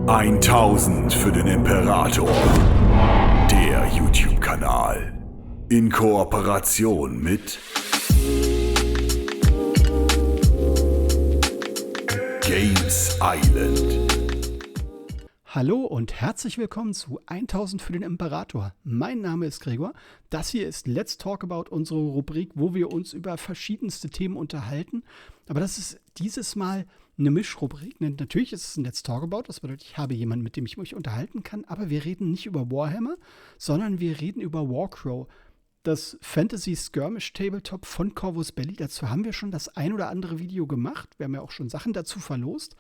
1000 für den Imperator. Der Youtube Kanal. In Kooperation mit Games Island. Hallo und herzlich willkommen zu 1000 für den Imperator. Mein Name ist Gregor. Das hier ist Let's Talk About, unsere Rubrik, wo wir uns über verschiedenste Themen unterhalten. Aber das ist dieses Mal eine Mischrubrik. Natürlich ist es ein Let's Talk About. Das bedeutet, ich habe jemanden, mit dem ich mich unterhalten kann. Aber wir reden nicht über Warhammer, sondern wir reden über Warcrow. Das Fantasy-Skirmish-Tabletop von Corvus Belli. Dazu haben wir schon das ein oder andere Video gemacht. Wir haben ja auch schon Sachen dazu verlost.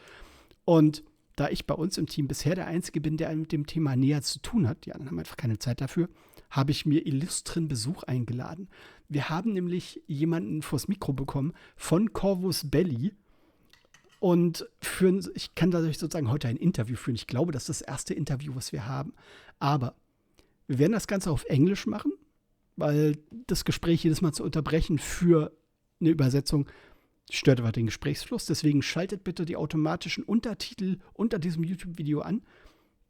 Und da ich bei uns im Team bisher der Einzige bin, der mit dem Thema näher zu tun hat, die anderen haben einfach keine Zeit dafür, habe ich mir illustren Besuch eingeladen. Wir haben nämlich jemanden vors Mikro bekommen von Corvus Belli und ich kann dadurch sozusagen heute ein Interview führen. Ich glaube, das ist das erste Interview, was wir haben. Aber wir werden das Ganze auf Englisch machen, weil das Gespräch jedes Mal zu unterbrechen für eine Übersetzung stört aber den Gesprächsfluss. Deswegen schaltet bitte die automatischen Untertitel unter diesem YouTube-Video an.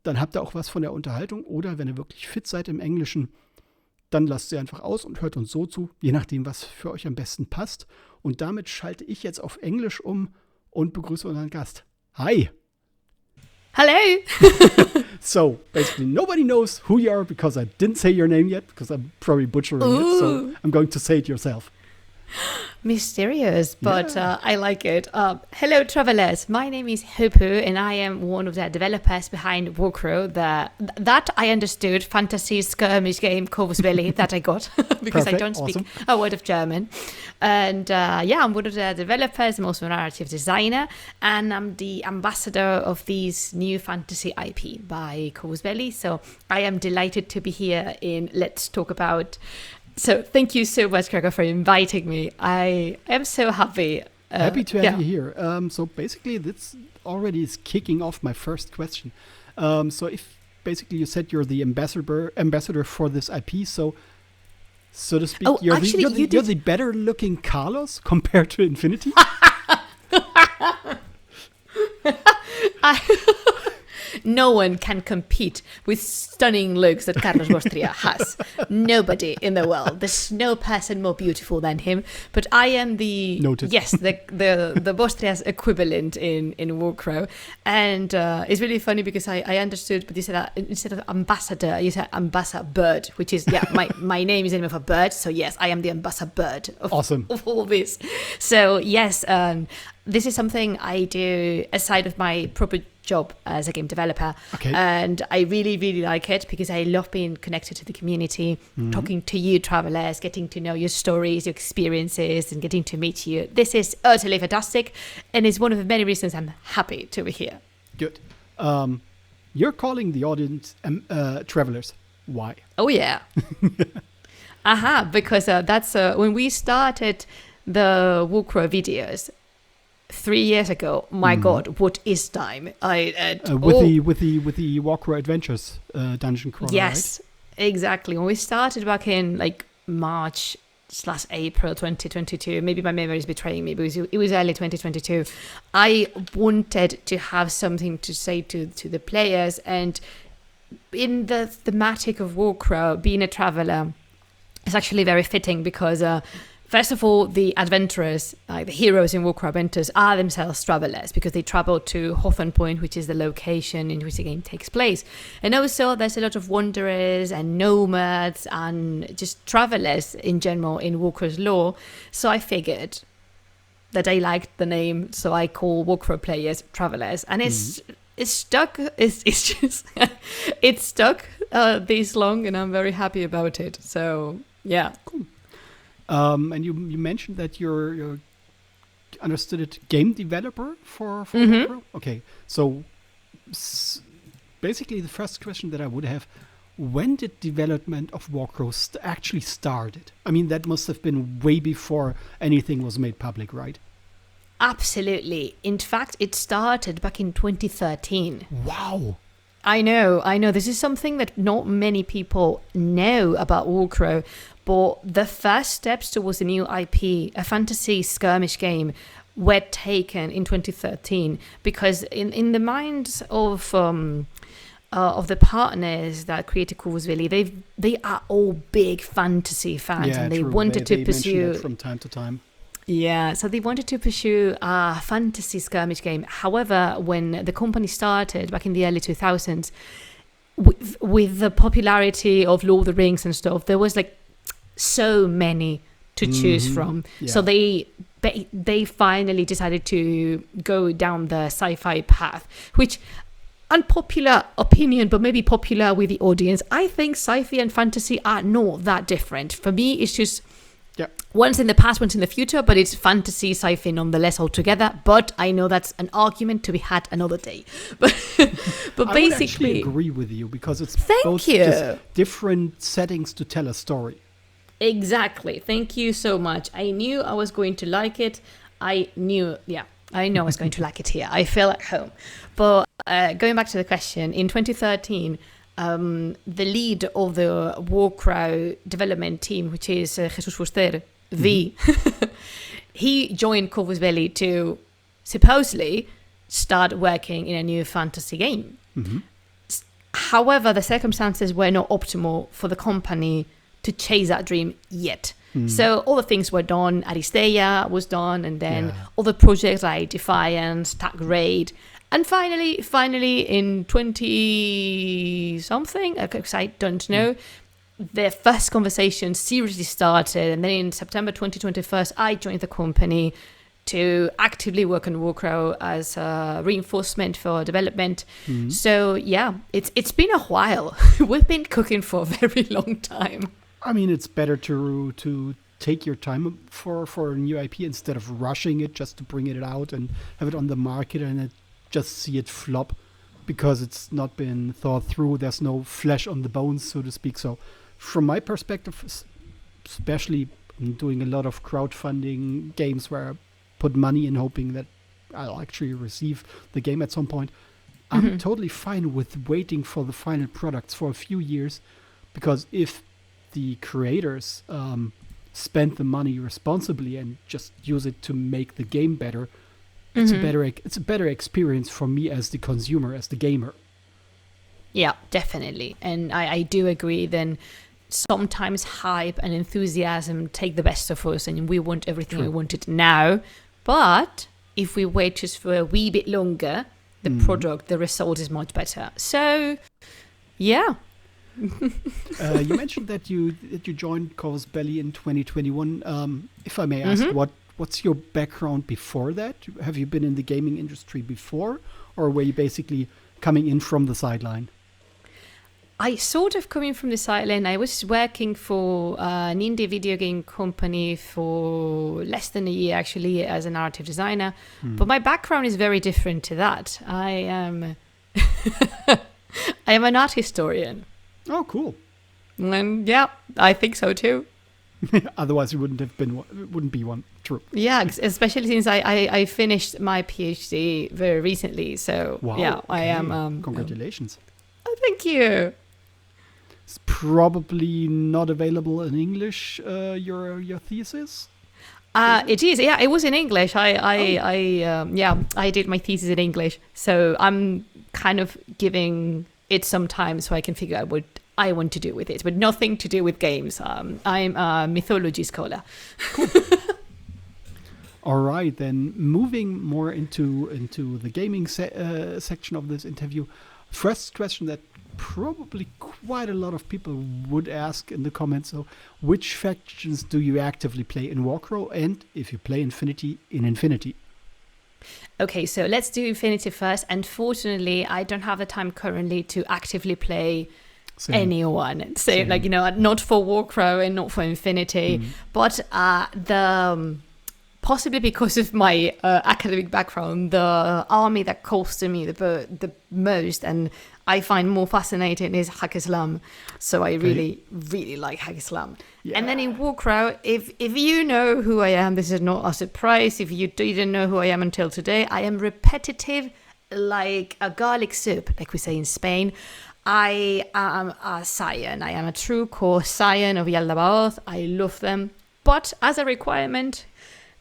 Dann habt ihr auch was von der Unterhaltung. Oder wenn ihr wirklich fit seid im Englischen, dann lasst sie einfach aus und hört uns so zu, je nachdem, was für euch am besten passt. Und damit schalte ich jetzt auf Englisch um und begrüße unseren Gast. Hi! Hello! So, basically nobody knows who you are because I didn't say your name yet, because I'm probably butchering it, so I'm going to say it yourself. Mysterious, but I like it. Hello, travelers. My name is Hoopoe, and I am one of the developers behind Warcrow, that I understood fantasy skirmish game Corvus Belli that I got because Perfect, I don't speak awesome. a word of German. And I'm one of the developers. I'm also a narrative designer, and I'm the ambassador of this new fantasy IP by Corvus Belli. So I am delighted to be here in Let's Talk About. So thank you so much, Gregor, for inviting me. I am so happy. Happy to have you here. So basically, this already is kicking off my first question. So if basically you said you're the ambassador for this IP, so to speak, you're the better looking Carlos compared to Infinity. No one can compete with stunning looks that Carlos Bostria has. Nobody in the world. There's no person more beautiful than him. But I am the Bostria's equivalent in Warcrow. And it's really funny because I understood, but you said instead of ambassador, you said ambassador bird, which is my name is the name of a bird. So yes, I am the ambassador bird of all this. So yes, this is something I do aside of my proper job as a game developer. Okay. And I really, really like it because I love being connected to the community, talking to you travelers, getting to know your stories, your experiences, and getting to meet you. This is utterly fantastic, and it's one of the many reasons I'm happy to be here. Good. You're calling the audience travelers. Why? Oh, yeah. Because that's when we started the Warcrow videos 3 years ago. My God, what is time? With the Warcrow Adventures dungeon crawler. Yes, right? Exactly. When we started back in like March/April 2022, maybe my memory is betraying me, because it was early 2022. I wanted to have something to say to the players, and in the thematic of Warcrow, being a traveler is actually very fitting because. First of all, the adventurers, the heroes in Warcrow Adventures, are themselves travelers because they travel to Hawthorne Point, which is the location in which the game takes place. And also, there's a lot of wanderers and nomads and just travelers in general in Warcrow's lore. So I figured that I liked the name, so I call Warcrow players travelers. And it's stuck. It's just it's stuck this long, and I'm very happy about it. So yeah. Cool. And you mentioned that you're understood it game developer for Warcrow? Okay, so basically the first question that I would have, when did development of Warcrow actually started? I mean, that must have been way before anything was made public, right? Absolutely. In fact, it started back in 2013. Wow. I know. This is something that not many people know about Warcrow, but the first steps towards a new IP, a fantasy skirmish game, were taken in 2013, because in the minds of the partners that created Corvus Belli, they are all big fantasy fans, and they wanted to pursue it from time to time. Yeah, so they wanted to pursue a fantasy skirmish game. However, when the company started back in the early 2000s, with the popularity of Lord of the Rings and stuff, there was like so many to choose from. Yeah. So they finally decided to go down the sci-fi path, which, unpopular opinion, but maybe popular with the audience, I think sci-fi and fantasy are not that different. For me, it's just one's in the past, one's in the future, but it's fantasy, sci-fi nonetheless altogether. But I know that's an argument to be had another day. But I basically, would actually agree with you, because it's both you. Just different settings to tell a story. Exactly. Thank you so much. I knew I was going to like it. I know I was going to like it here. I feel at home. But going back to the question, in 2013, the lead of the Warcrow development team, which is Jesus Fuster, he joined Corvus Belli to supposedly start working in a new fantasy game. Mm-hmm. However, the circumstances were not optimal for the company to chase that dream yet. So all the things were done. Aristeia was done, and then other projects like Defiance, Tag Raid, and finally in 20-something, because I don't know, the first conversation seriously started, and then in September 2021, I joined the company to actively work on Warcrow as a reinforcement for development. So yeah, it's been a while. We've been cooking for a very long time. I mean, it's better to take your time for a new IP instead of rushing it just to bring it out and have it on the market and just see it flop because it's not been thought through. There's no flesh on the bones, so to speak. So from my perspective, especially doing a lot of crowdfunding games where I put money in hoping that I'll actually receive the game at some point, I'm totally fine with waiting for the final products for a few years, because if the creators spend the money responsibly and just use it to make the game better, it's a better experience for me as the consumer, as the gamer. Yeah, definitely. And I do agree. Then sometimes hype and enthusiasm take the best of us, and we want everything we wanted now. But if we wait just for a wee bit longer, the product, the result is much better. So, yeah. You mentioned that you joined Corvus Belli in 2021. If I may ask, what's your background before that? Have you been in the gaming industry before, or were you basically coming in from the sideline? I sort of coming from the sideline. I was working for an indie video game company for less than a year, actually, as a narrative designer. But my background is very different to that. I am an art historian. Oh, cool. And yeah, I think so too. Otherwise, you wouldn't be one. True. Yeah, especially since I finished my PhD very recently. So wow, yeah, okay. I am. Congratulations. Oh, thank you. It's probably not available in English. Your thesis. It is. Yeah, it was in English. I did my thesis in English. So I'm kind of giving it some time so I can figure out what I want to do with it, but nothing to do with games. I'm a mythology scholar. Cool. All right, then moving more into the gaming section of this interview. First question that probably quite a lot of people would ask in the comments. So, which factions do you actively play in Warcrow, and if you play Infinity, in Infinity? Okay, so let's do Infinity first. Unfortunately, I don't have the time currently to actively play anyone. So, like, not for Warcrow and not for Infinity, but possibly because of my academic background, the army that calls to me the most and I find more fascinating is Haqqislam. So I really, really like Haqqislam. Yeah. And then in Warcrow, if you know who I am, this is not a surprise. If you didn't know who I am until today, I am repetitive like a garlic soup, like we say in Spain. I am a scion. I am a true core scion of Yaldabaoth. I love them. But as a requirement,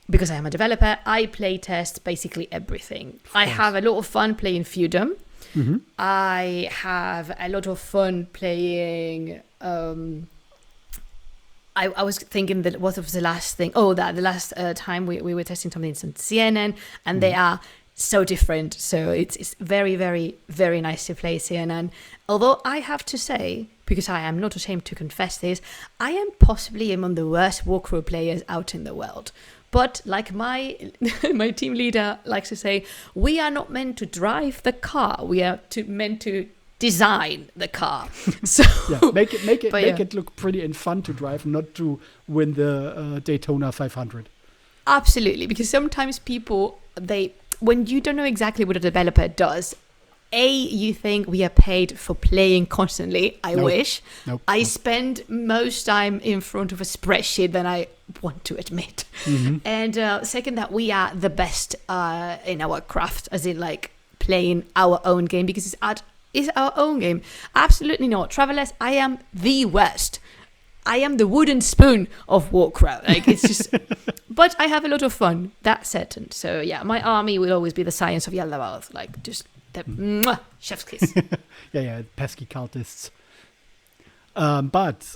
because I am a developer, I play test basically everything. I have a lot of fun playing Feudum. Mm-hmm. I have a lot of fun playing. I was thinking that what was the last thing? Oh, the last time we were testing something in CNN, and they are so different. So it's very, very, very nice to play CNN. Although I have to say, because I am not ashamed to confess this, I am possibly among the worst Warcrow players out in the world. But like my team leader likes to say, we are not meant to drive the car. We are meant to design the car. So make it look pretty and fun to drive, not to win the Daytona 500. Absolutely, because sometimes people, when you don't know exactly what a developer does, you think we are paid for playing constantly. I wish. I spend most time in front of a spreadsheet than I want to admit. Mm-hmm. And second, that we are the best in our craft, as in like playing our own game, because it's our own game. Absolutely not. Travelers, I am the worst. I am the wooden spoon of Warcrow. Like, it's just... But I have a lot of fun. That's certain. So, yeah, my army will always be the Science of Yaldabaoth. Like, just... chef's kiss. yeah, pesky cultists. But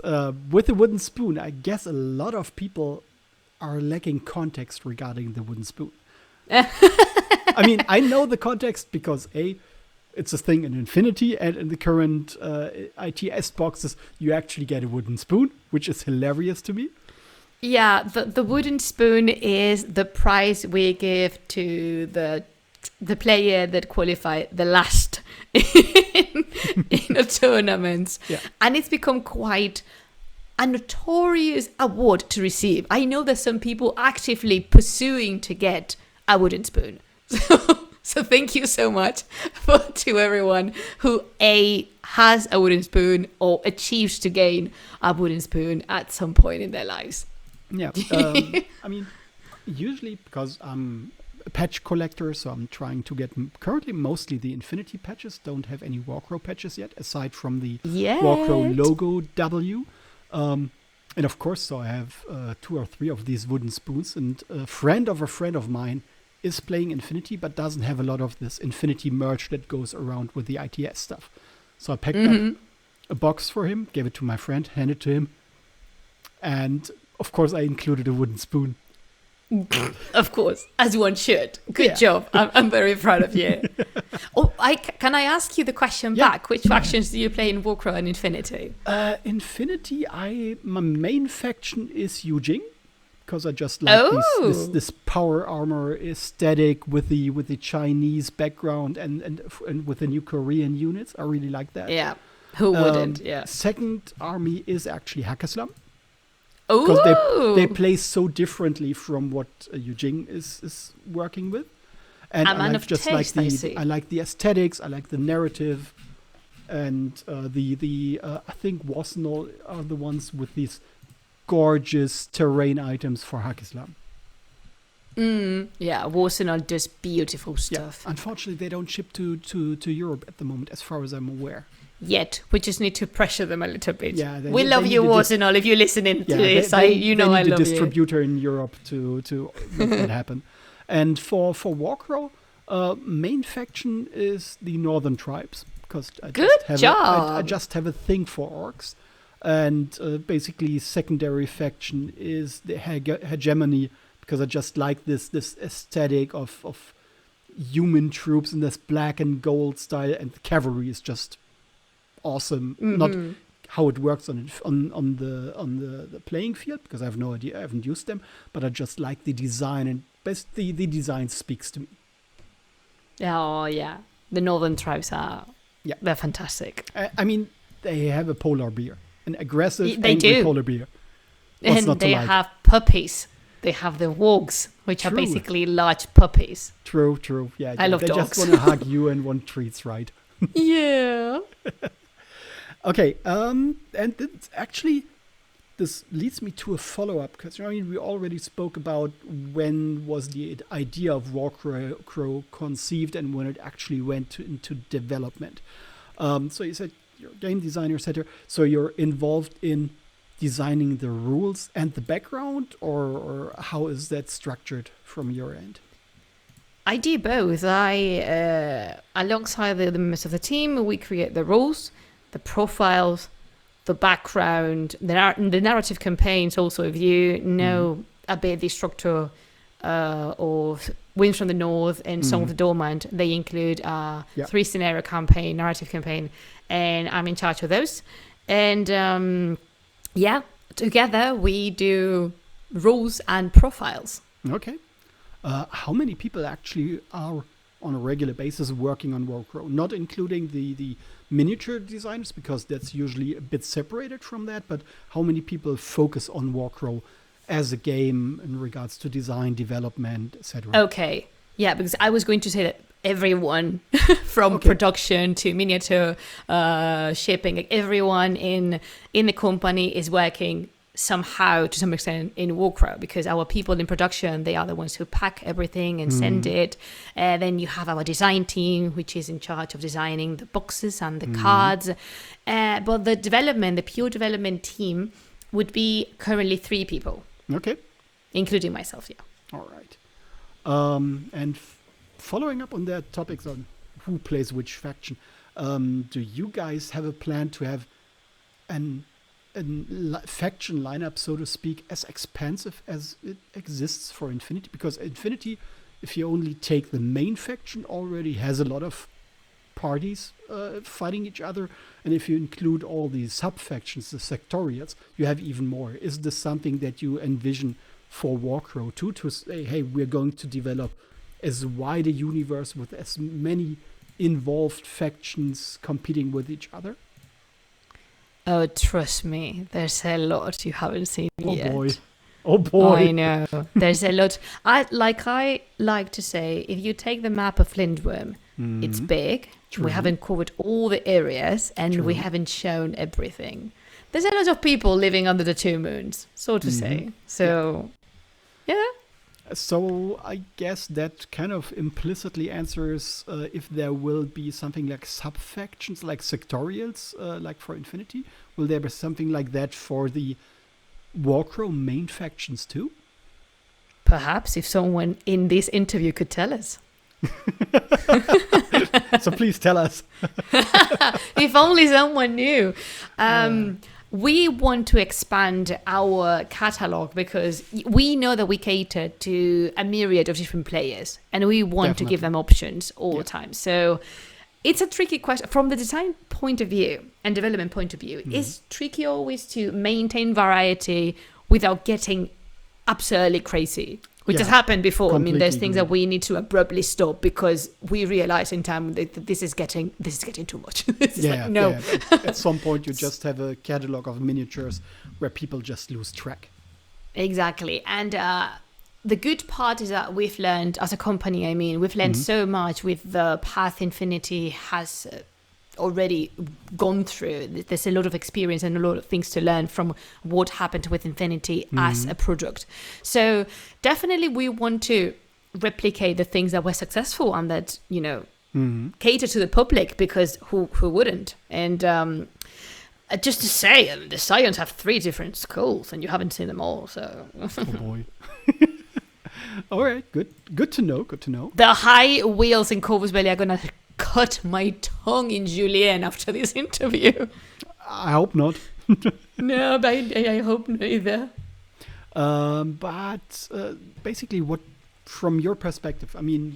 with the wooden spoon, I guess a lot of people are lacking context regarding the wooden spoon. I mean, I know the context because it's a thing in Infinity, and in the current ITS boxes, you actually get a wooden spoon, which is hilarious to me. Yeah, the wooden spoon is the prize we give to the player that qualified the last in a tournament. Yeah. And it's become quite a notorious award to receive. I know there's some people actively pursuing to get a wooden spoon. So thank you so much to everyone who has a wooden spoon or achieves to gain a wooden spoon at some point in their lives. Yeah. I mean, usually because I'm a patch collector, so I'm trying to get currently mostly the Infinity patches. Don't have any Warcrow patches yet, aside from the Warcrow logo W. And of course, so I have 2 or 3 of these wooden spoons, and a friend of mine is playing Infinity, but doesn't have a lot of this Infinity merch that goes around with the ITS stuff. So I picked up a box for him, gave it to my friend, handed it to him, and of course I included a wooden spoon. Of course, as one should. Good job. I'm very proud of you. Can I ask you the question back? Which factions do you play in Warcrow and Infinity? Infinity, my main faction is Yujing, because I just like this power armor aesthetic with the Chinese background and with the new Korean units. I really like that. Yeah, who wouldn't? Yeah. Second army is actually Hakkaslam, because they play so differently from what Yujing is working with. And I like I like the aesthetics. I like the narrative, and I think Wasnol are the ones with these gorgeous terrain items for Hakkaslam. Yeah, Warsenal does beautiful stuff. Yeah. Unfortunately, they don't ship to Europe at the moment, as far as I'm aware. Yet, we just need to pressure them a little bit. Yeah, we love you, Warsenal. If you're listening to this, I love you. They need a distributor in Europe to make that happen. And for Warcrow, main faction is the Northern tribes, because I just have a thing for orcs. And basically, secondary faction is the hegemony, because I just like this aesthetic of human troops in this black and gold style, and the cavalry is just awesome. Mm-hmm. Not how it works on the playing field, because I have no idea. I haven't used them, but I just like the design, and the design speaks to me. Oh yeah, the Northern tribes they're fantastic. I mean, they have a polar bear. An aggressive, angry polar bear. And they have puppies. They have the wargs, which are basically large puppies. True. Yeah, I love they dogs. Just want to hug you and want treats, right? Yeah. Okay, and this leads me to a follow-up, because we already spoke about when was the idea of Warcrow conceived and when it actually went into development. So you said you're a game designer, etc. So you're involved in designing the rules and the background, or how is that structured from your end? I do both. Alongside the members of the team, we create the rules, the profiles, the background, the narrative campaigns. Also, if you know a bit the structure of Winds from the North and Song of the Dormant, they include 3 scenario campaign, narrative campaign, and I'm in charge of those. And together we do rules and profiles. Okay. How many people actually are on a regular basis working on Warcrow? Not including the miniature designers, because that's usually a bit separated from that, but how many people focus on Warcrow as a game in regards to design, development, etc.? Okay. Yeah, because I was going to say that everyone from production to miniature shipping, like everyone in the company is working somehow to some extent in Warcrow, because our people in production, they are the ones who pack everything and send it. Then you have our design team, which is in charge of designing the boxes and the cards. But the pure development team would be currently 3 people. Okay. Including myself, yeah. All right. And following up on that topic on who plays which faction, do you guys have a plan to have faction lineup, so to speak, as expansive as it exists for Infinity? Because Infinity, if you only take the main faction, already has a lot of parties fighting each other, and if you include all these sub-factions, the sectorials, you have even more. Is this something that you envision for Warcrow too, to say, hey, we're going to develop as wide a universe with as many involved factions competing with each other? Oh, trust me, there's a lot you haven't seen yet. Oh boy. I know. There's a lot. I like to say, if you take the map of Flintworm, it's big. True. We haven't covered all the areas, and we haven't shown everything. There's a lot of people living under the 2 moons, so to say. So, yeah. So I guess that kind of implicitly answers if there will be something like sub-factions, like sectorials, like for Infinity. Will there be something like that for the Warcrow main factions too? Perhaps, if someone in this interview could tell us. So please tell us. If only someone knew. We want to expand our catalog because we know that we cater to a myriad of different players, and we want to give them options all the time. So it's a tricky question from the design point of view and development point of view. It's tricky always to maintain variety without getting absurdly crazy, which has happened before. I mean, there's things that we need to abruptly stop because we realize in time that this is getting too much. No. At some point, you just have a catalog of miniatures where people just lose track. Exactly. And the good part is that we've learned as a company, we've learned so much with the path Infinity has already gone through. There's a lot of experience and a lot of things to learn from what happened with Infinity as a product. So definitely we want to replicate the things that were successful and that, cater to the public, because who wouldn't? And just to say, the Scions have 3 different schools and you haven't seen them all, so... Oh boy. All right, good to know. The high wheels in Corvus Belli are going to cut my tongue in Julien after this interview. I hope not. No, but I hope neither. But basically, what, from your perspective,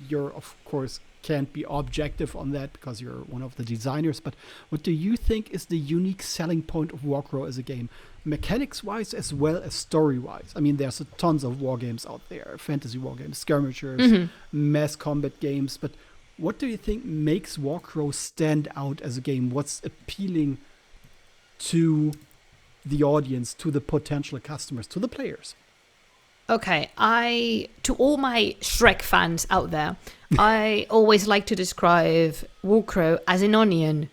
you're of course can't be objective on that because you're one of the designers, but what do you think is the unique selling point of Warcrow as a game? Mechanics-wise as well as story-wise. There's tons of war games out there, fantasy war games, skirmishers, mass combat games, but what do you think makes Warcrow stand out as a game? What's appealing to the audience, to the potential customers, to the players? Okay, to all my Shrek fans out there, I always like to describe Warcrow as an onion.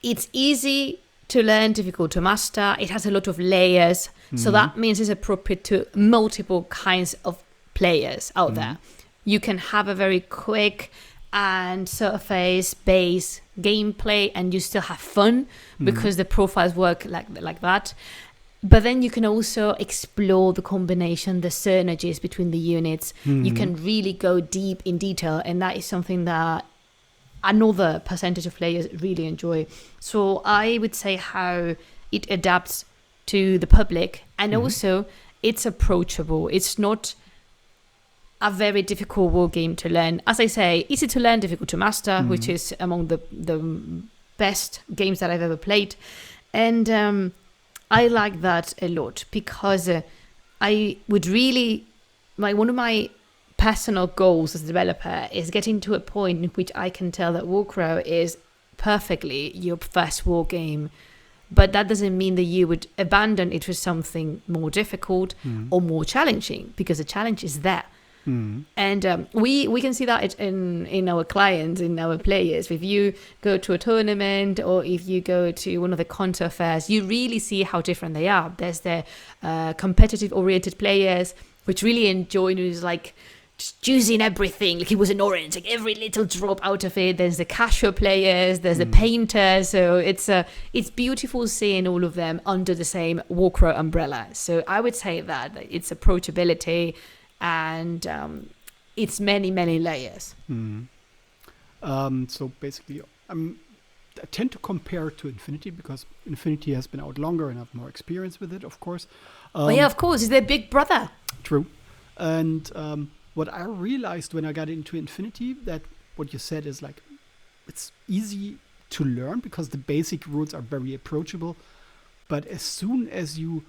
It's easy to learn, difficult to master. It has a lot of layers, so that means it's appropriate to multiple kinds of players out there. You can have a very quick and surface-based gameplay, and you still have fun because the profiles work like that. But then you can also explore the combination, the synergies between the units. You can really go deep in detail, and that is something that another percentage of players really enjoy. So I would say how it adapts to the public, and also it's approachable. It's not a very difficult war game to learn. As I say, easy to learn, difficult to master, which is among the best games that I've ever played. And I like that a lot, because I would really, one of my personal goals as a developer is getting to a point in which I can tell that Warcrow is perfectly your first war game. But that doesn't mean that you would abandon it for something more difficult or more challenging, because the challenge is there. And we can see that in our clients, in our players. If you go to a tournament or if you go to one of the concert fairs, you really see how different they are. There's the competitive-oriented players, which really enjoy, who's like just using everything, like it was an orange, like every little drop out of it. There's the casual players, there's the painters. So it's beautiful seeing all of them under the same Warcrow umbrella. So I would say that it's approachability, and it's many, many layers. So basically, I tend to compare to Infinity, because Infinity has been out longer and I have more experience with it, of course. Yeah, of course. It's their big brother. True. And what I realized when I got into Infinity, that what you said is like, it's easy to learn because the basic rules are very approachable. But as soon as you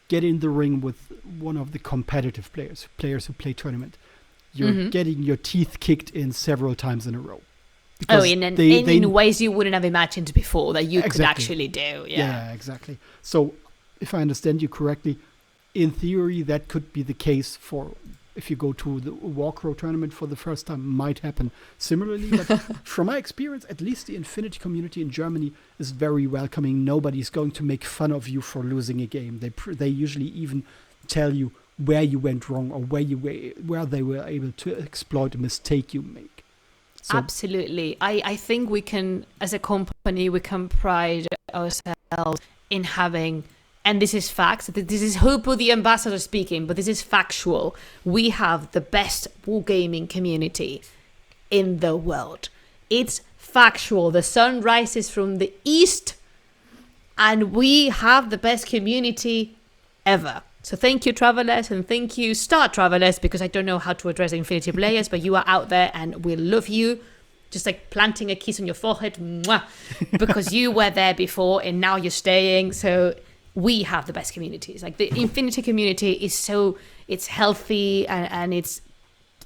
get in the ring with one of the competitive players who play tournament, you're getting your teeth kicked in several times in a row. In ways you wouldn't have imagined before that you could actually do. Yeah, exactly. So if I understand you correctly, in theory, that could be the case for if you go to the Warcrow tournament for the first time, might happen similarly. But from my experience, at least the Infinity community in Germany is very welcoming. Nobody's going to make fun of you for losing a game. They usually even tell you where you went wrong or where they were able to exploit a mistake you make. So, absolutely. I think we can, as a company, we can pride ourselves in having, and this is facts, this is Hoopoe the ambassador speaking, but this is factual. We have the best wargaming community in the world. It's factual. The sun rises from the east, and we have the best community ever. So thank you, Travelers, and thank you, Star Travelers, because I don't know how to address Infinity players, but you are out there and we love you. Just like planting a kiss on your forehead, mwah, because you were there before and now you're staying. So we have the best communities. Like the Infinity community is it's healthy and it's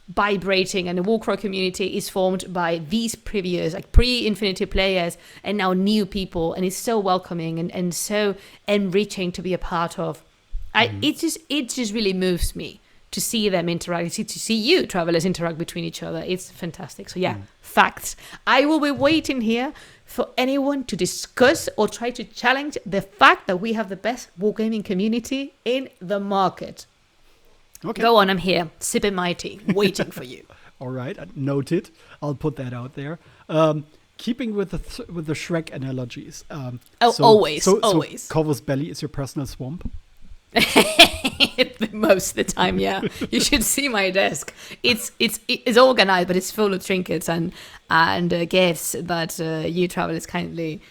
vibrating, and the Warcrow community is formed by these previous, like pre-Infinity players and now new people, and it's so welcoming and so enriching to be a part of. It just really moves me to see them interact, to see you, Travelers, interact between each other. It's fantastic. So yeah, facts. I will be waiting here for anyone to discuss or try to challenge the fact that we have the best wargaming community in the market. Okay. Go on, I'm here, sipping my tea, waiting for you. All right, noted. I'll put that out there. Keeping with the Shrek analogies. Always. So Corvus Belli is your personal swamp? Most of the time, yeah. You should see my desk. It's organized, but it's full of trinkets and gifts that you Travelers kindly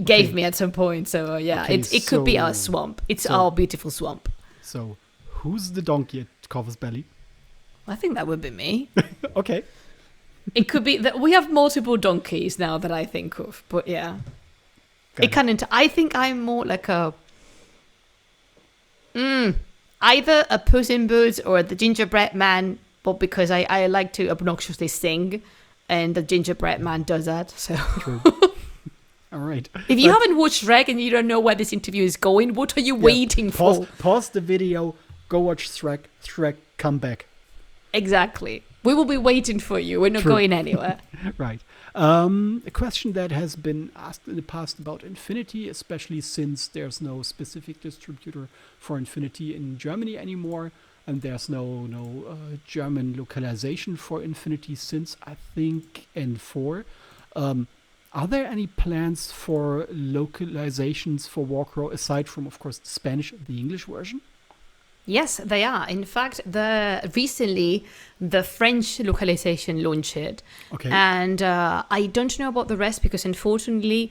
gave me at some point. So it could be our swamp. It's our beautiful swamp. So who's the donkey at Corvus Belli? I think that would be me. Okay. It could be that we have multiple donkeys now that I think of, but yeah, I think I'm more like a. Either a Puss in Boots or the gingerbread man, but because I like to obnoxiously sing, and the gingerbread man does that. So, true. All right. If you haven't watched Shrek and you don't know where this interview is going, what are you waiting for? Pause the video, go watch Shrek, come back. Exactly. We will be waiting for you. We're not going anywhere. Right. A question that has been asked in the past about Infinity, especially since there's no specific distributor for Infinity in Germany anymore, and there's no German localization for Infinity since, I think, N4. Are there any plans for localizations for Warcrow aside from, of course, the Spanish and the English version? Yes, they are. In fact, recently the French localization launched. Okay. And I don't know about the rest because, unfortunately,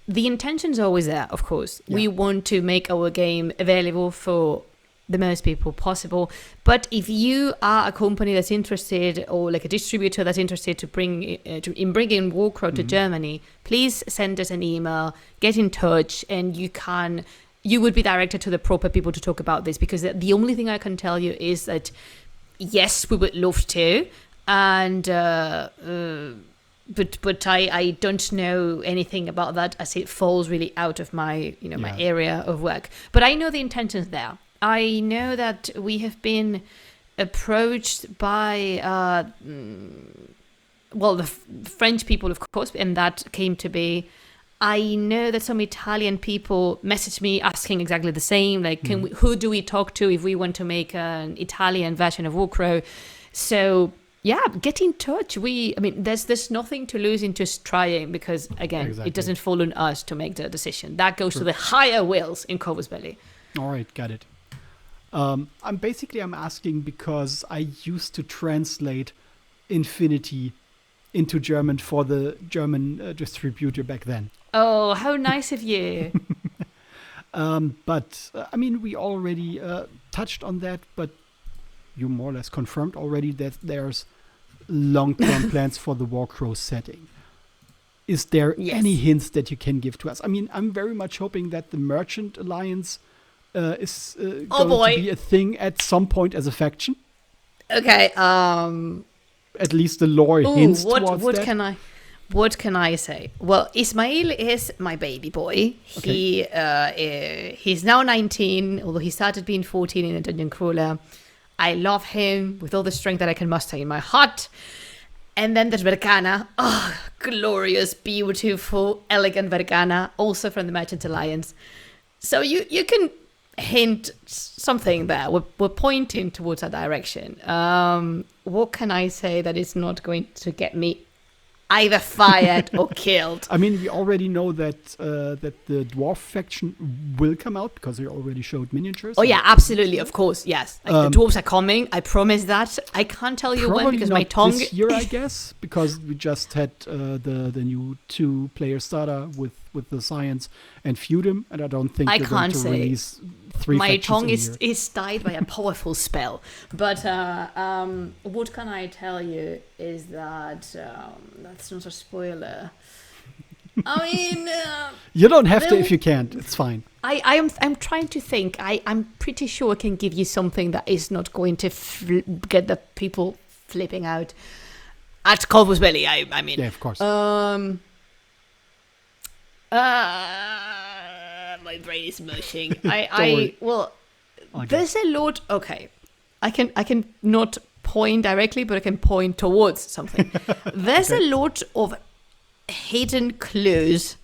the intention's always there, of course. Yeah. We want to make our game available for the most people possible. But if you are a company that's interested, or like a distributor that's interested to bringing Warcrow to Germany, please send us an email, get in touch, and you would be directed to the proper people to talk about this, because the only thing I can tell you is that yes, we would love to, and but I don't know anything about that, as it falls really out of my my area of work. But I know the intention's there. I know that we have been approached by the French people, of course, and that came to be. I know that some Italian people messaged me asking exactly the same, like, who do we talk to if we want to make an Italian version of Warcrow? So, yeah, get in touch. There's nothing to lose in just trying, because, again, It doesn't fall on us to make the decision. That goes to the higher wills in Corvus Belli. All right, got it. I'm asking because I used to translate Infinity into German for the German distributor back then. Oh, how nice of you. We already touched on that, but you more or less confirmed already that there's long-term plans for the Warcrow setting. Is there any hints that you can give to us? I'm very much hoping that the Merchant Alliance is going to be a thing at some point as a faction. Okay. At least the lore hints towards that. What can I say? Well, Ismail is my baby boy. Okay. He's now 19, although he started being 14 in a dungeon crawler. I love him with all the strength that I can muster in my heart. And then there's Vergana. Oh, glorious, beautiful, elegant Vergana, also from the Merchant Alliance. So you can hint something there. We're pointing towards that direction. What can I say that is not going to get me either fired or killed? We already know that the dwarf faction will come out because they already showed miniatures. Oh yeah, absolutely, of course, yes. The dwarves are coming. I promise that. I can't tell you when because my tongue. This year, I guess, because we just had the new 2-player starter with the Science and Feudum, and I don't think they're going to release 3 my factions tongue in a year. is tied by a powerful spell. But what can I tell you is that that's not a spoiler. You don't have to if you can't. It's fine. I'm trying to think. I'm pretty sure I can give you something that is not going to get the people flipping out at Corvus Belli. Yeah, of course. My brain is mushing. Okay. There's a lot. Okay, I can not point directly, but I can point towards something. There's a lot of hidden clues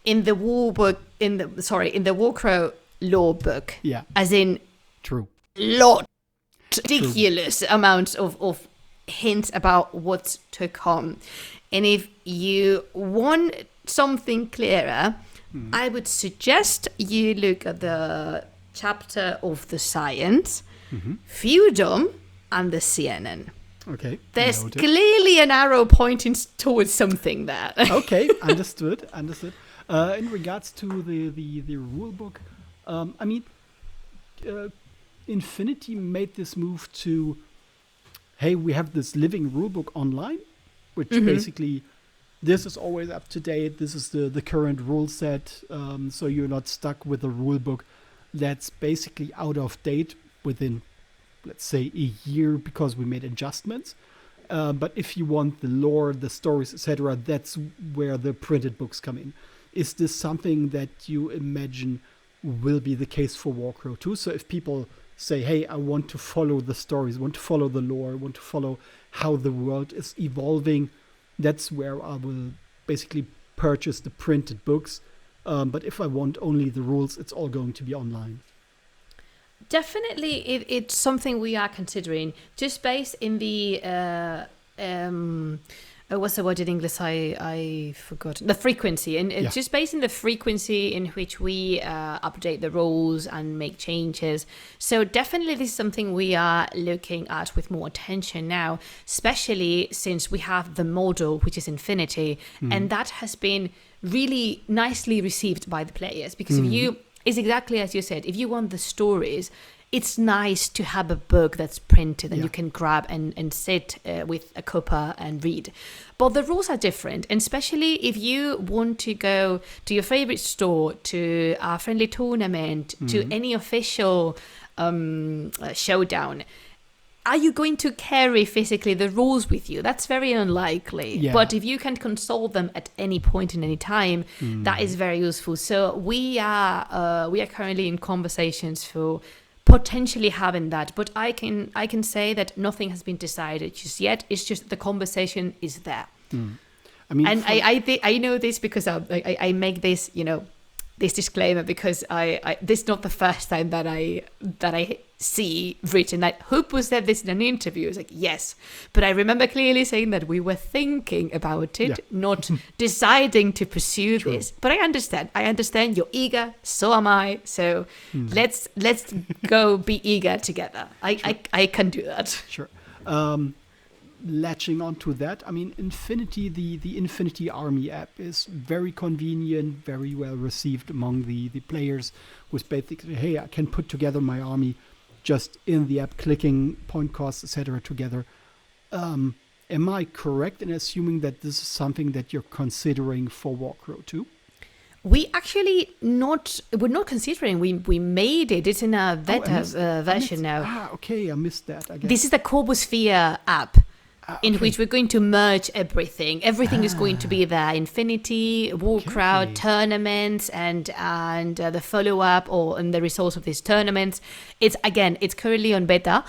in the Warcrow lore book. Yeah, as in true. Ridiculous amounts of hints about what's to come. And if you want something clearer, I would suggest you look at the chapter of the Science, Feudum, and the CNN. Okay. There's clearly an arrow pointing towards something there. Okay, understood. In regards to the rule book, Infinity made this move to, hey, we have this living rule book online, which basically, this is always up to date. This is the current rule set, so you're not stuck with a rule book that's basically out of date within, let's say, a year because we made adjustments. But if you want the lore, the stories, etc., that's where the printed books come in. Is this something that you imagine will be the case for Warcrow too? So if people say, hey, I want to follow the stories, want to follow the lore, want to follow how the world is evolving, that's where I will basically purchase the printed books. But if I want only the rules, it's all going to be online. Definitely, it's something we are considering. Just based in the what's the word in English? I forgot. The frequency. And it's just based on the frequency in which we update the rules and make changes. So definitely this is something we are looking at with more attention now, especially since we have the model, which is Infinity. And that has been really nicely received by the players. Because it's exactly as you said, if you want the stories, it's nice to have a book that's printed and you can grab and sit with a cuppa and read. But the rules are different, and especially if you want to go to your favorite store, to a friendly tournament, to any official showdown. Are you going to carry physically the rules with you? That's very unlikely. Yeah. But if you can consult them at any point in any time, that is very useful. So we are currently in conversations for potentially having that, but I can say that nothing has been decided just yet. It's just the conversation is there. I mean, and I know this because I make this, this disclaimer because this is not the first time that I see written like Hoopoe said this in an interview. It's like, yes, but I remember clearly saying that we were thinking about it, not deciding to pursue this. But I understand you're eager, so am I, so let's go be eager together. I can do that. Sure. Latching on to that, I mean, Infinity, the Infinity Army app is very convenient, very well received among the players, with basically, hey, I can put together my army just in the app, clicking point costs, etc. together. Am I correct in assuming that this is something that you're considering for Warcrow too? We actually we're not considering. We made it. It's in a beta version now. Okay, I missed that. I guess. This is the Corbusphere app. In which we're going to merge everything. Everything is going to be there. Infinity, Warcrow, tournaments, and the follow-up and the results of these tournaments. It's currently on beta,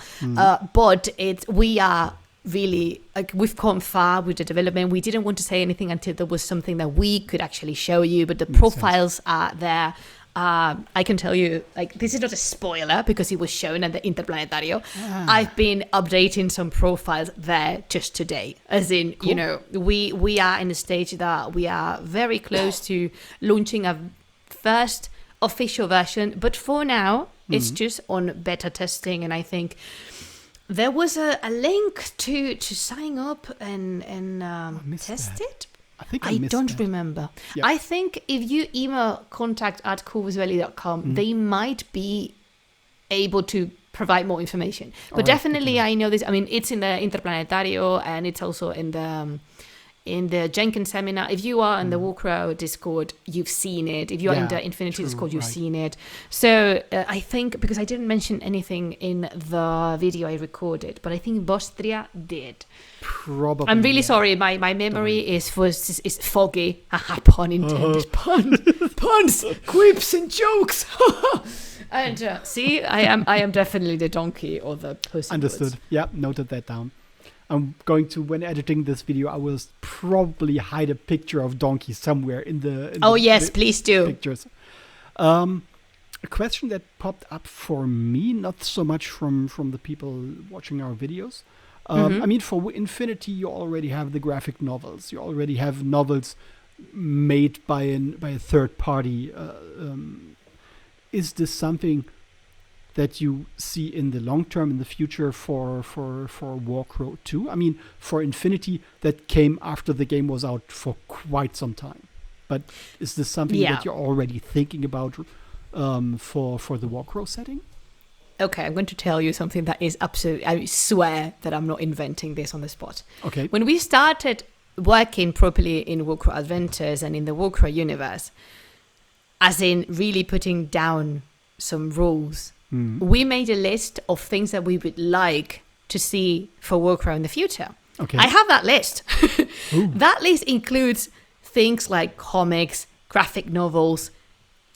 but we are really, we've come far with the development. We didn't want to say anything until there was something that we could actually show you, but the profiles are there. I can tell you, this is not a spoiler because it was shown at the Interplanetario. I've been updating some profiles there just today. As in, we are in a stage that we are very close to launching a first official version. But for now, it's just on beta testing. And I think there was a link to sign up and test it. I don't remember. Yeah. I think if you email contact@corvusbelli.com, they might be able to provide more information. But definitely, I know this. I mean, it's in the Interplanetario and it's also in the Jenkins seminar. If you are in the Warcrow Discord, you've seen it. If you are in the Infinity Discord, you've seen it. So I think, because I didn't mention anything in the video I recorded, but I think Vostria did. Probably. I'm really sorry. My memory is foggy. Pun intended. Puns, quips, and jokes. And see, I am definitely the donkey or the puss. Understood. Yeah, noted that down. I'm going to, when editing this video, I will probably hide a picture of Donkey somewhere in the yes, please do. Pictures. A question that popped up for me, not so much from the people watching our videos. I mean, for Infinity, you already have the graphic novels. You already have novels made by a third party. Is this something that you see in the long term, in the future for Warcrow 2? I mean, for Infinity, that came after the game was out for quite some time. But is this something that you're already thinking about for the Warcrow setting? Okay, I'm going to tell you something that is absolutely, I swear that I'm not inventing this on the spot. Okay. When we started working properly in Warcrow Adventures and in the Warcrow universe, as in really putting down some rules, we made a list of things that we would like to see for Warcrow in the future. Okay. I have that list. That list includes things like comics, graphic novels,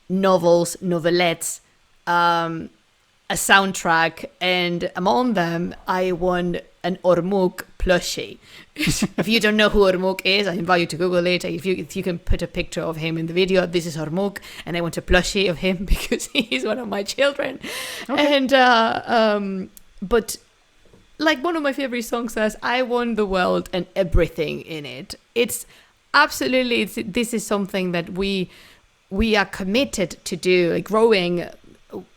novelettes, a soundtrack, and among them, I want an Ormuk plushie. If you don't know who Ormuk is, I invite you to Google it. If you can put a picture of him in the video, this is Ormuk, and I want a plushie of him because he's one of my children. Okay. And but like one of my favorite songs says, I want the world and everything in it. It's absolutely, this is something that we are committed to do, like growing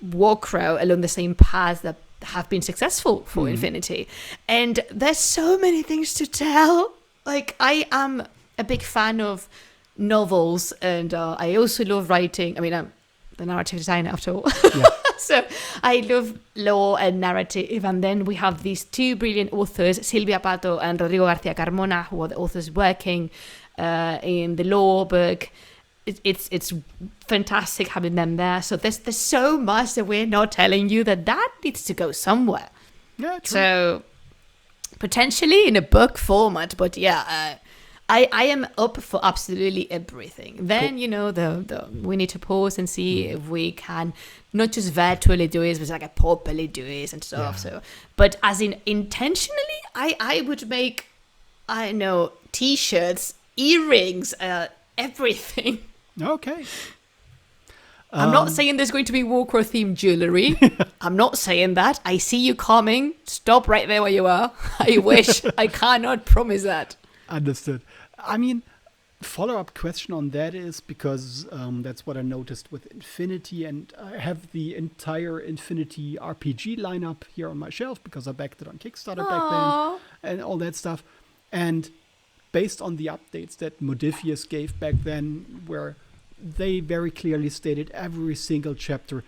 Warcrow along the same path that have been successful for Infinity. And there's so many things to tell. Like, I am a big fan of novels, and I also love writing. I mean, I'm the narrative designer after all. Yeah. So I love law and narrative. And then we have these two brilliant authors, Silvia Pato and Rodrigo García Carmona, who are the authors working in the law book. It's fantastic having them there. So there's so much that we're not telling you that needs to go somewhere. Yeah, true. So potentially in a book format, but yeah, I am up for absolutely everything. Then, cool. We need to pause and see if we can not just virtually do it, but like properly do it and stuff. Yeah. So, but as in intentionally, I would make, I know, T-shirts, earrings, everything. Okay. I'm not saying there's going to be Warcrow themed jewelry. I'm not saying that. I see you coming. Stop right there where you are. I wish. I cannot promise that. Understood. I mean, follow-up question on that is because that's what I noticed with Infinity, and I have the entire Infinity RPG lineup here on my shelf because I backed it on Kickstarter back then and all that stuff. And based on the updates that Modifius gave back then, where they very clearly stated every single chapter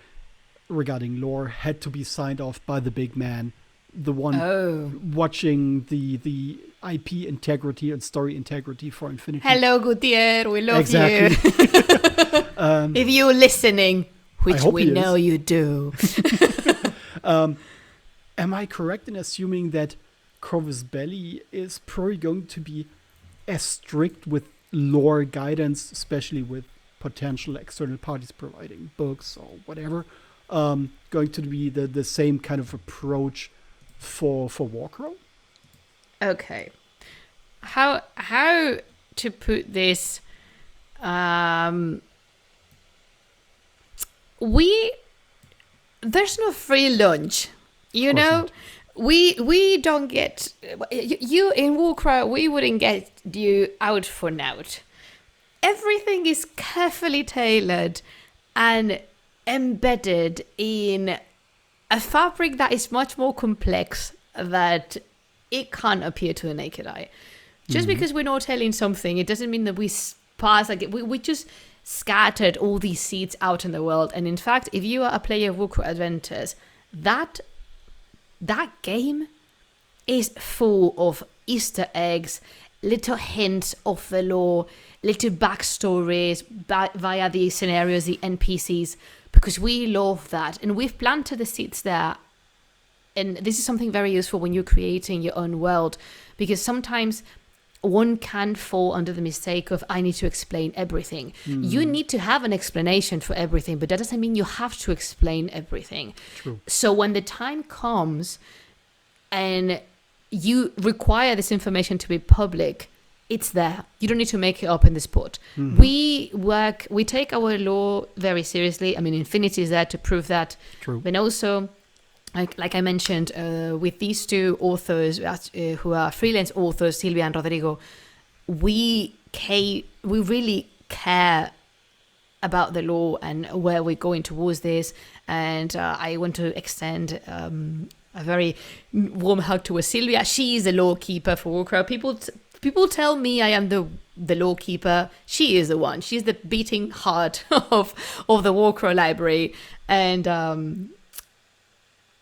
regarding lore had to be signed off by the big man, the one watching the IP integrity and story integrity for Infinity. Hello, Gutier, we love you. If you're listening, which we know you do. Am I correct in assuming that Corvus Belli is probably going to be as strict with lore guidance, especially with potential external parties providing books or whatever, going to be the same kind of approach for Warcrow? Okay. How to put this? There's no free lunch, you know. Not. We don't get you in Warcrow. We wouldn't get you out for out. Everything is carefully tailored and embedded in a fabric that is much more complex that it can't appear to the naked eye. Just because we're not telling something, it doesn't mean that we pass like we just scattered all these seeds out in the world. And in fact, if you are a player of Warcrow Adventures, that game is full of Easter eggs, little hints of the lore, little backstories via the scenarios, the NPCs, because we love that. And we've planted the seeds there. And this is something very useful when you're creating your own world, because sometimes one can fall under the mistake of, I need to explain everything. You need to have an explanation for everything, but that doesn't mean you have to explain everything. True. So when the time comes and you require this information to be public, it's there. You don't need to make it up in the spot. We take our lore very seriously. I mean, Infinity is there to prove that. True. But also, like I mentioned, with these two authors who are freelance authors, Silvia and Rodrigo, we really care about the law and where we're going towards this. And I want to extend a very warm hug to Silvia. She is the law keeper for Warcrow. People tell me I am the law keeper. She is the one. She's the beating heart of the Warcrow library. And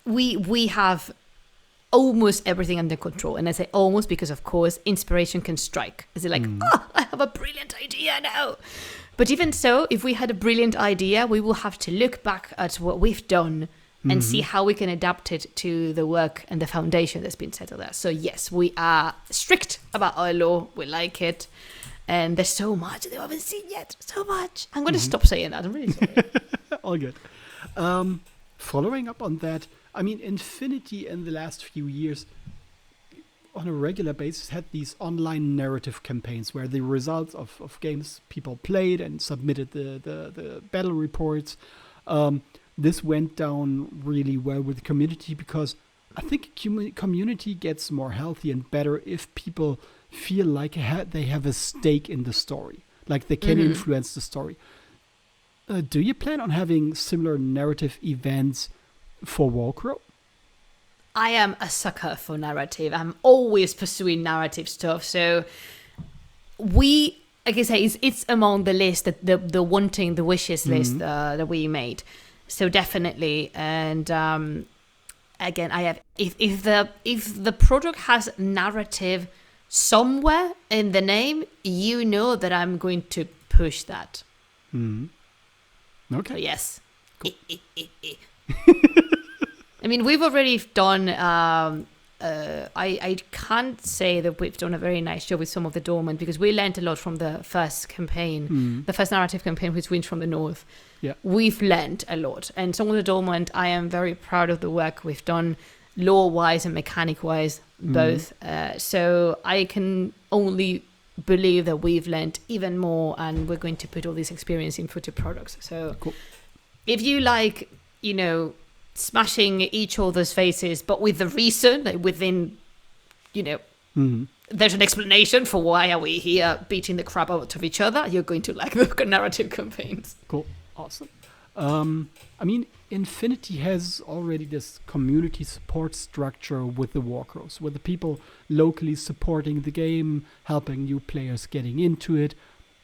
we have almost everything under control. And I say almost because, of course, inspiration can strike. Is it like, I have a brilliant idea now. But even so, if we had a brilliant idea, we will have to look back at what we've done and see how we can adapt it to the work and the foundation that's been settled there. So yes, we are strict about our law. We like it. And there's so much that we haven't seen yet. So much. I'm going to stop saying that. I'm really sorry. All good. Following up on that, I mean, Infinity in the last few years, on a regular basis, had these online narrative campaigns where the results of games people played and submitted the battle reports. This went down really well with the community because I think community gets more healthy and better if people feel like they have a stake in the story, like they can influence the story. Do you plan on having similar narrative events for Warcrow? I am a sucker for narrative. I'm always pursuing narrative stuff. So like I say, it's among the list, the wanting, the wishes list that we made. So definitely. And again, I have if the product has narrative somewhere in the name, you know that I'm going to push that. Okay. So yes. Cool. I mean, we've already done. I can't say that we've done a very nice job with some of the dormant, because we learned a lot from the first campaign, the first narrative campaign, which Winds from the North. Yeah, we've learned a lot, and some of the dormant, I am very proud of the work we've done, lore-wise and mechanic-wise, both. So I can only believe that we've learned even more, and we're going to put all this experience in future products. So cool. If you like, smashing each other's faces, but with the reason, like within, there's an explanation for why are we here beating the crap out of each other, you're going to like the narrative campaigns. Cool. Awesome. I mean, Infinity has already this community support structure with the Warcrows, with the people locally supporting the game, helping new players getting into it.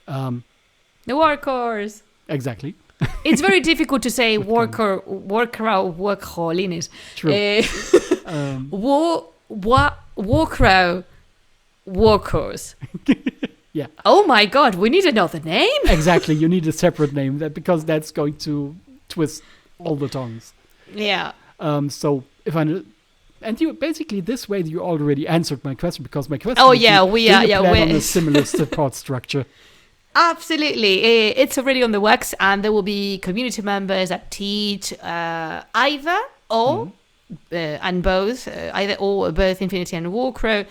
The Warcrows. Exactly. It's very difficult to say Warcrow, Warcrow. True. Warcrow, Warcrows. Yeah. Oh my God, we need another name. Exactly, you need a separate name because that's going to twist all the tongues. Yeah. So if and you basically this way you already answered my question, because my question. Oh yeah, we are. Yeah, we're on a similar support structure. Absolutely. It's already on the works, and there will be community members that teach either or and both, either or both Infinity and Warcrow.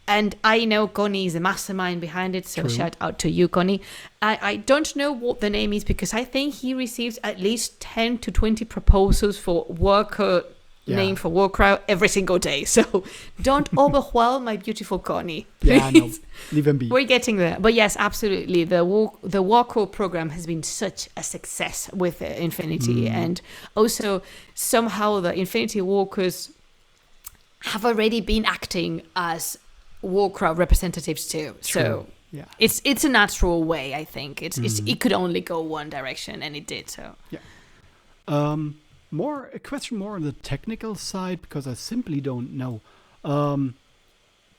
And I know Connie is the mastermind behind it, so shout out to you, Connie. I don't know what the name is, because I think he receives at least 10 to 20 proposals for Warcrow name for Warcrow every single day. So don't overwhelm my beautiful Connie. Yeah, no, leave him be. We're getting there. But yes, absolutely. The Warcrow program has been such a success with Infinity. And also somehow the Infinity Walkers have already been acting as Warcrow representatives too. True. So yeah, it's a natural way, I think. It could only go one direction, and it did. So yeah. A question more on the technical side, because I simply don't know.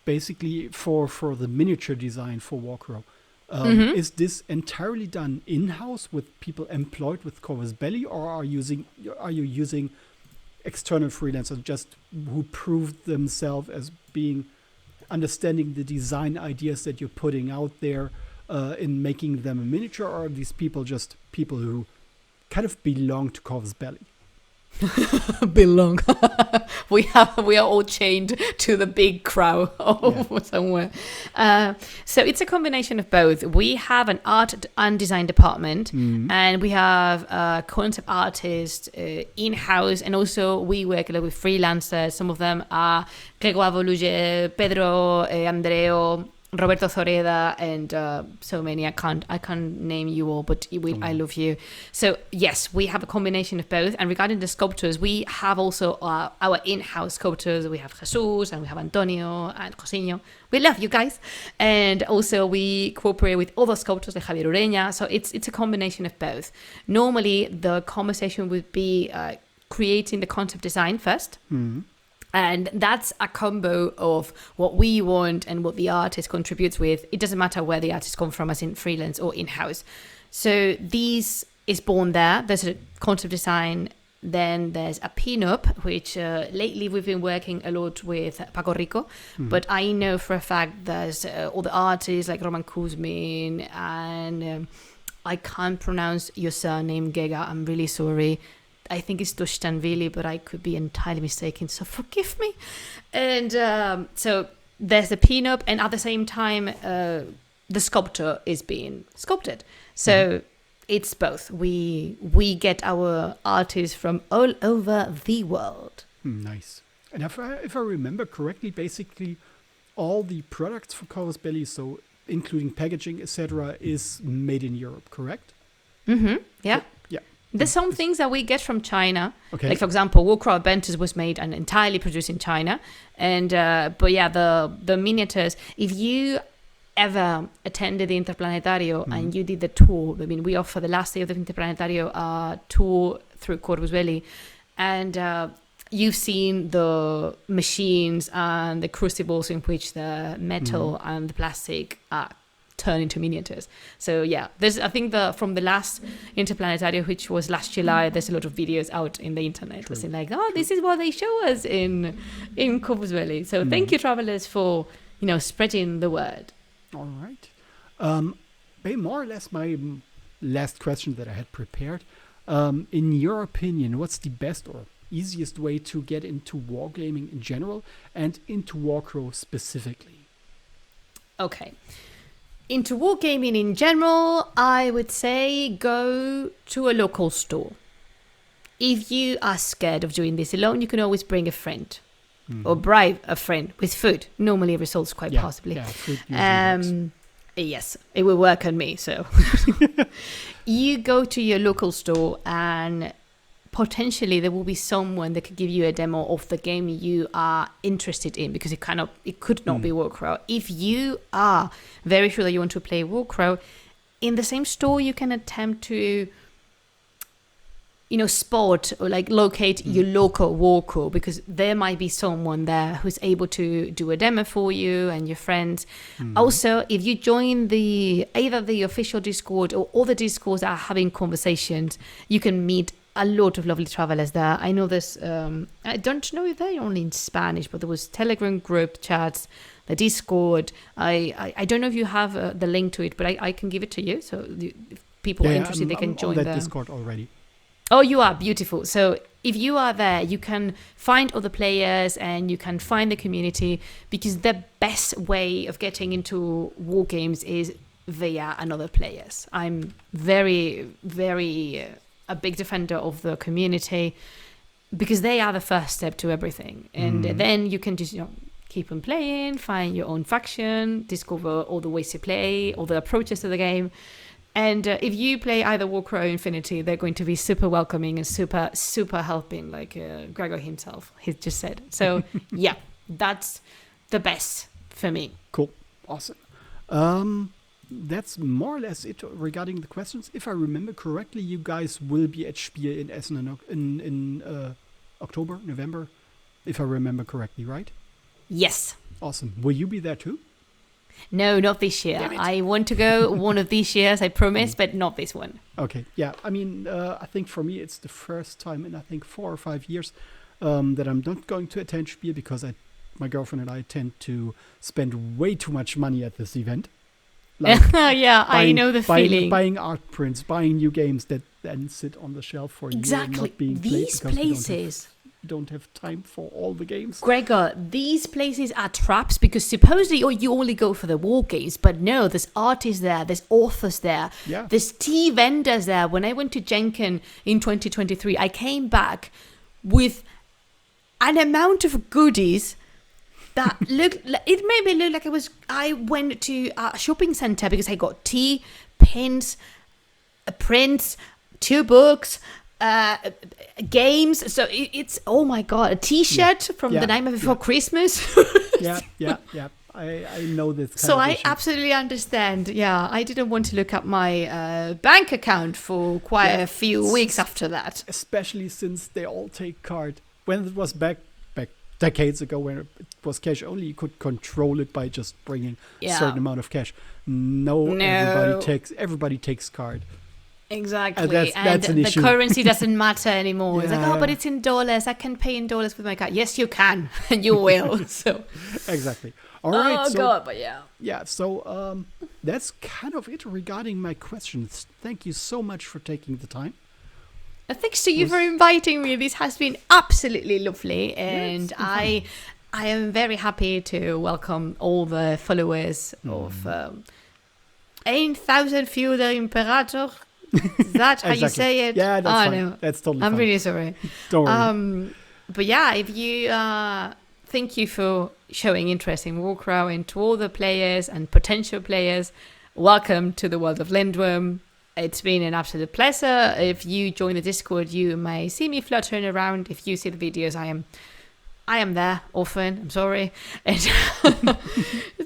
Basically, for the miniature design for Warcrow, is this entirely done in-house with people employed with Corvus Belli, or are you using external freelancers just who proved themselves as being understanding the design ideas that you're putting out there in making them a miniature, or are these people just people who kind of belong to Corvus Belli? Belong. We are all chained to the big crow somewhere. So it's a combination of both. We have an art and design department, and we have a concept artist in-house, and also we work a lot with freelancers. Some of them are Gregor, Pedro, Andreo, Roberto Zoreda, and so many. I can't name you all, but I love you. So yes, we have a combination of both. And regarding the sculptors, we have also our in-house sculptors. We have Jesus, and we have Antonio and Josinho. We love you guys. And also we cooperate with other sculptors like Javier Ureña. So it's a combination of both. Normally the conversation would be creating the concept design first. And that's a combo of what we want and what the artist contributes with. It doesn't matter where the artist comes from, as in freelance or in-house. So this is born there. There's a concept design. Then there's a pin-up, which lately we've been working a lot with Paco Rico. But I know for a fact there's all the artists like Roman Kuzmin, and I can't pronounce your surname, Gega. I'm really sorry. I think it's Dostanvili, but I could be entirely mistaken, so forgive me. And so there's the pin-up, and at the same time, the sculptor is being sculpted. So it's both. We get our artists from all over the world. Nice. And if I remember correctly, basically all the products for Corvus Belli, so including packaging, etc., is made in Europe, correct? Mm-hmm. Yeah. Yeah. There's some things that we get from China. Okay. Like, for example, Warcrow-Interview was made and entirely produced in China. And but yeah, the miniatures, if you ever attended the Interplanetario and you did the tour, I mean, we offer the last day of the Interplanetario tour through Corvus Belli, and you've seen the machines and the crucibles in which the metal and the plastic are turned into miniatures. So yeah, there's, I think from the last Interplanetario, which was last July, there's a lot of videos out in the internet. It's like, this is what they show us in Corvus Belli. So thank you, travelers, for spreading the word. All right. More or less my last question that I had prepared. In your opinion, what's the best or easiest way to get into wargaming in general and into Warcrow specifically? Okay. Into wargaming in general, I would say go to a local store. If you are scared of doing this alone, you can always bring a friend or bribe a friend with food. Normally it results quite possibly. Yeah, food usually works. Yes, it will work on me. So you go to your local store and potentially there will be someone that could give you a demo of the game you are interested in, because it could not be Warcrow. If you are very sure that you want to play Warcrow, in the same store you can attempt to spot or locate your local Warcrow, because there might be someone there who's able to do a demo for you and your friends. Also, if you join either the official Discord or all the Discords that are having conversations, you can meet a lot of lovely travelers there. I know there's, I don't know if they're only in Spanish, but there was Telegram group chats, the Discord. I don't know if you have the link to it, but I can give it to you. So if people are interested, they can join that there. Discord already. Oh, you are beautiful. So if you are there, you can find other players and you can find the community, because the best way of getting into war games is via another players. I'm very, very a big defender of the community, because they are the first step to everything. And then you can just keep on playing, find your own faction, discover all the ways to play, all the approaches to the game. And if you play either Warcrow or Infinity, they're going to be super welcoming and super, super helping, like Gregor himself, he just said. So, yeah, that's the best for me. Cool. Awesome. That's more or less it regarding the questions. If I remember correctly, you guys will be at Spiel in Essen in October, November, if I remember correctly, right? Yes. Awesome. Will you be there too? No, not this year. I want to go one of these years, I promise, but not this one. Okay. Yeah. I mean, I think for me, it's the first time in, I think, 4 or 5 years that I'm not going to attend Spiel, because my girlfriend and I tend to spend way too much money at this event. I know the feeling. Buying art prints, buying new games that then sit on the shelf for a year and not being played. These places don't have time for all the games. Gregor, these places are traps, because supposedly you only go for the war games, but no, there's artists there, there's authors there, there's tea vendors there. When I went to Jenkin in 2023, I came back with an amount of goodies that it made me look like I went to a shopping center, because I got tea, pins, prints, 2 books, games. So it's, oh my God, a t-shirt from the Nightmare Before Christmas. yeah. I know this. So I absolutely understand. Yeah, I didn't want to look up my bank account for quite a few weeks after that. Especially since they all take card. When it was back decades ago, when it was cash only, you could control it by just bringing a certain amount of cash. No. Everybody takes card. Exactly. That's an issue. The currency doesn't matter anymore. It's like, but it's in dollars. I can pay in dollars with my card. Yes, you can. And you will. So exactly. All right. God, but yeah. Yeah, so that's kind of it regarding my questions. Thank you so much for taking the time. Thanks to you for inviting me. This has been absolutely lovely. And I am very happy to welcome all the followers of 1000 für der Imperator. Is that how you say it? Yeah, that's fine. No. That's totally fine. I'm really sorry. Don't worry. But yeah, if you thank you for showing interest in Warcrow, and to all the players and potential players, welcome to the world of Lindworm. It's been an absolute pleasure. If you join the Discord, you may see me fluttering around. If you see the videos, I am there often. I'm sorry.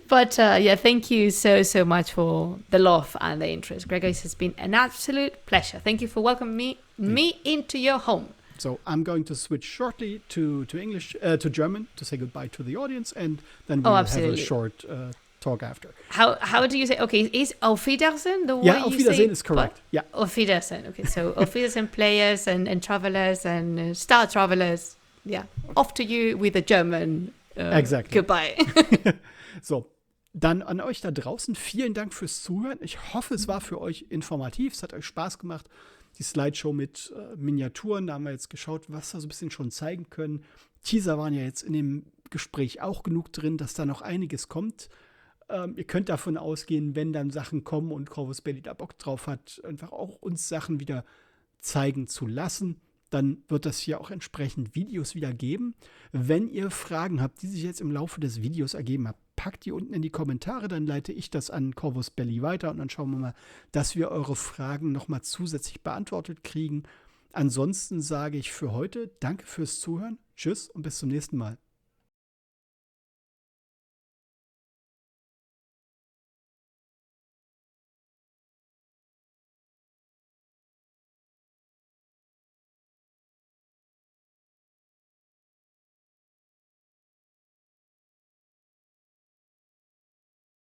But yeah, thank you so much for the love and the interest. Gregor, it has been an absolute pleasure. Thank you for welcoming me into your home. So I'm going to switch shortly to English, to German, to say goodbye to the audience, and then we'll have a short talk after. How do you say? Okay, is Auf Wiedersehen the way Auf you Wiedersehen say? is correct. Yeah. Auf Wiedersehen. Okay, so Auf Wiedersehen, players and travelers and star travelers. Yeah, off to you with a German. Exactly. Goodbye. So, dann an euch da draußen. Vielen Dank fürs Zuhören. Ich hoffe, es war für euch informativ. Es hat euch Spaß gemacht. Die Slideshow mit Miniaturen, da haben wir jetzt geschaut, was wir so ein bisschen schon zeigen können. Teaser waren ja jetzt in dem Gespräch auch genug drin, dass da noch einiges kommt. Ihr könnt davon ausgehen, wenn dann Sachen kommen und Corvus Belli da Bock drauf hat, einfach auch uns Sachen wieder zeigen zu lassen, dann wird das hier auch entsprechend Videos wieder geben. Wenn ihr Fragen habt, die sich jetzt im Laufe des Videos ergeben haben, packt die unten in die Kommentare, dann leite ich das an Corvus Belli weiter und dann schauen wir mal, dass wir eure Fragen nochmal zusätzlich beantwortet kriegen. Ansonsten sage ich für heute danke fürs Zuhören, tschüss und bis zum nächsten Mal.